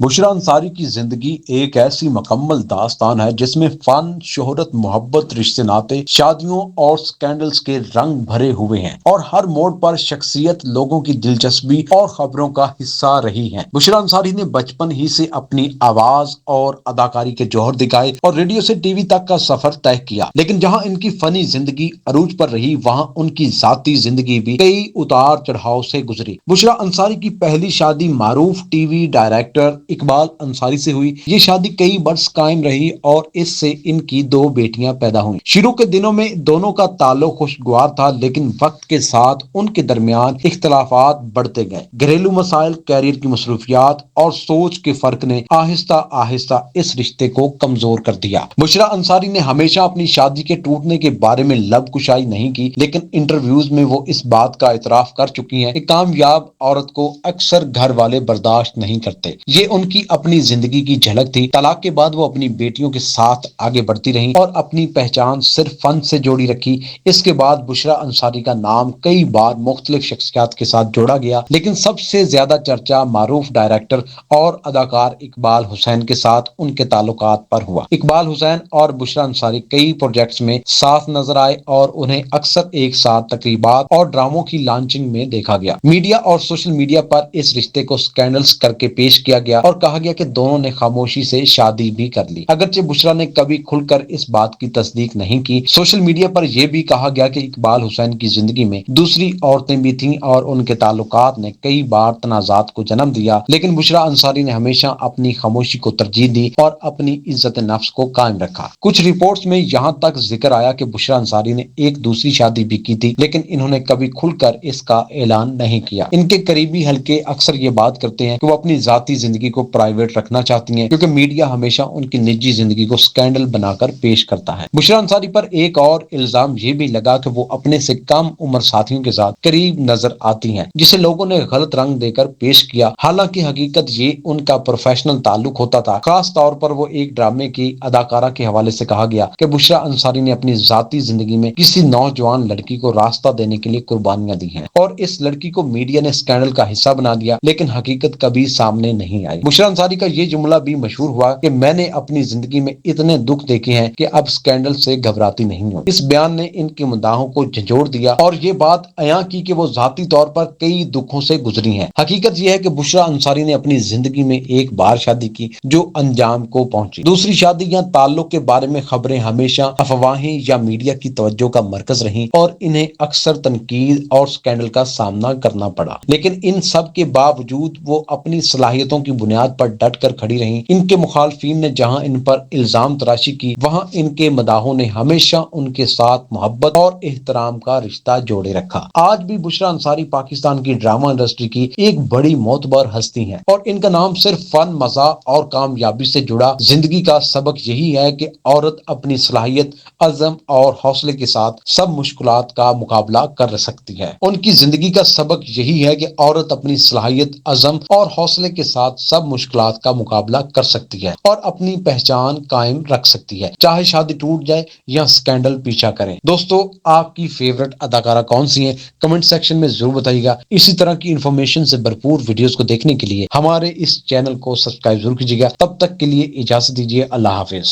بشریٰ انصاری کی زندگی ایک ایسی مکمل داستان ہے جس میں فن، شہرت، محبت، رشتے ناطے، شادیوں اور سکینڈلز کے رنگ بھرے ہوئے ہیں، اور ہر موڑ پر شخصیت لوگوں کی دلچسپی اور خبروں کا حصہ رہی ہے۔ بشریٰ انصاری نے بچپن ہی سے اپنی آواز اور اداکاری کے جوہر دکھائے اور ریڈیو سے ٹی وی تک کا سفر طے کیا، لیکن جہاں ان کی فنی زندگی عروج پر رہی، وہاں ان کی ذاتی زندگی بھی کئی اتار چڑھاؤ سے گزری۔ بشریٰ انصاری کی پہلی شادی معروف T V director Iqbal Ansari سے ہوئی۔ یہ شادی کئی برس قائم رہی اور اس سے ان کی 2 بیٹیاں پیدا ہوئیں۔ شروع کے دنوں میں دونوں کا تعلق خوشگوار تھا، لیکن وقت کے ساتھ ان کے درمیان اختلافات بڑھتے گئے۔ گھریلو مسائل، کیریئر کی مصروفیات اور سوچ کے فرق نے آہستہ آہستہ اس رشتے کو کمزور کر دیا۔ بشریٰ انصاری نے ہمیشہ اپنی شادی کے ٹوٹنے کے بارے میں لب کشائی نہیں کی، لیکن انٹرویوز میں وہ اس بات کا اعتراف کر چکی ہیں کہ کامیاب عورت کو اکثر گھر والے برداشت نہیں کرتے۔ یہ ان کی اپنی زندگی کی جھلک تھی۔ طلاق کے بعد وہ اپنی بیٹیوں کے ساتھ آگے بڑھتی رہیں اور اپنی پہچان صرف فن سے جوڑی رکھی۔ اس کے بعد بشریٰ انصاری کا نام کئی بار مختلف شخصیات کے ساتھ جوڑا گیا، لیکن سب سے زیادہ چرچا معروف ڈائریکٹر اور اداکار اقبال حسین کے ساتھ ان کے تعلقات پر ہوا۔ اقبال حسین اور بشریٰ انصاری کئی پروجیکٹس میں ساتھ نظر آئے اور انہیں اکثر ایک ساتھ تقریبات اور ڈراموں کی لانچنگ میں دیکھا گیا۔ میڈیا اور سوشل میڈیا پر اس رشتے کو سکینڈلز کر کے پیش کیا گیا اور کہا گیا کہ دونوں نے خاموشی سے شادی بھی کر لی۔ اگرچہ بشریٰ نے کبھی کھل کر اس بات کی تصدیق نہیں کی۔ سوشل میڈیا پر یہ بھی کہا گیا کہ اقبال حسین کی زندگی میں دوسری عورتیں بھی تھیں اور ان کے تعلقات نے کئی بار تنازعات کو جنم دیا، لیکن بشریٰ انصاری نے ہمیشہ اپنی خاموشی کو ترجیح دی اور اپنی عزت نفس کو قائم رکھا۔ کچھ رپورٹس میں یہاں تک ذکر آیا کہ بشریٰ انصاری نے ایک دوسری شادی بھی کی تھی، لیکن انہوں نے کبھی کھل کر اس کا اعلان نہیں کیا۔ ان کے قریبی حلقے اکثر یہ بات کرتے ہیں کہ وہ اپنی ذاتی زندگی کو پرائیویٹ رکھنا چاہتی ہیں، کیونکہ میڈیا ہمیشہ ان کی نجی زندگی کو سکینڈل بنا کر پیش کرتا ہے۔ بشریٰ انصاری پر ایک اور الزام یہ بھی لگا کہ وہ اپنے سے کم عمر ساتھیوں کے ساتھ قریب نظر آتی ہیں، جسے لوگوں نے غلط رنگ دے کر پیش کیا۔ حالانکہ حقیقت یہ ان کا پروفیشنل تعلق ہوتا تھا۔ خاص طور پر وہ ایک ڈرامے کی اداکارہ کے حوالے سے کہا گیا کہ بشریٰ انصاری نے اپنی ذاتی زندگی میں کسی نوجوان لڑکی کو راستہ دینے کے لیے قربانیاں دی ہیں، اور اس لڑکی کو میڈیا نے سکینڈل کا حصہ بنا دیا، لیکن حقیقت کبھی سامنے نہیں آئی۔ بشریٰ انصاری کا یہ جملہ بھی مشہور ہوا کہ میں نے اپنی زندگی میں اتنے دکھ دیکھے ہیں کہ اب سکینڈل سے گھبراتی نہیں ہوں۔ اس بیان نے ان کی مداحوں کو جھنجھوڑ دیا اور یہ بات عیاں کی کہ وہ ذاتی طور پر کئی دکھوں سے گزری ہیں۔ حقیقت یہ ہے کہ بشریٰ انصاری نے اپنی زندگی میں ایک بار شادی کی جو انجام کو پہنچی۔ دوسری شادی یا تعلق کے بارے میں خبریں ہمیشہ افواہیں یا میڈیا کی توجہ کا مرکز رہیں اور انہیں اکثر تنقید اور سکینڈل کا سامنا کرنا پڑا، لیکن ان سب کے باوجود وہ اپنی صلاحیتوں کی بنیاد پر ڈٹ کر کھڑی رہیں۔ ان کے مخالفین نے جہاں ان پر الزام تراشی کی، وہاں ان کے مداحوں نے ہمیشہ ان کے ساتھ محبت اور احترام کا رشتہ جوڑے رکھا۔ آج بھی بشریٰ انصاری پاکستان کی ڈرامہ انڈسٹری کی ایک بڑی معتبر ہستی ہیں، اور ان کا نام صرف فن، مزاح اور کامیابی سے جڑا۔ زندگی کا سبق یہی ہے کہ عورت اپنی صلاحیت، عزم اور حوصلے کے ساتھ سب مشکلات کا مقابلہ کر سکتی ہے۔ ان کی زندگی کا سبق یہی ہے کہ عورت اپنی صلاحیت، عزم اور حوصلے کے ساتھ سب مشکلات کا مقابلہ کر سکتی ہے اور اپنی پہچان قائم رکھ سکتی ہے، چاہے شادی ٹوٹ جائے یا سکینڈل پیچھا کریں۔ دوستو، آپ کی فیورٹ اداکارہ کون سی ہیں؟ کمنٹ سیکشن میں ضرور بتائیے گا۔ اسی طرح کی انفارمیشن سے بھرپور ویڈیوز کو دیکھنے کے لیے ہمارے اس چینل کو سبسکرائب ضرور کیجیے گا۔ تب تک کے لیے اجازت دیجیے، اللہ حافظ۔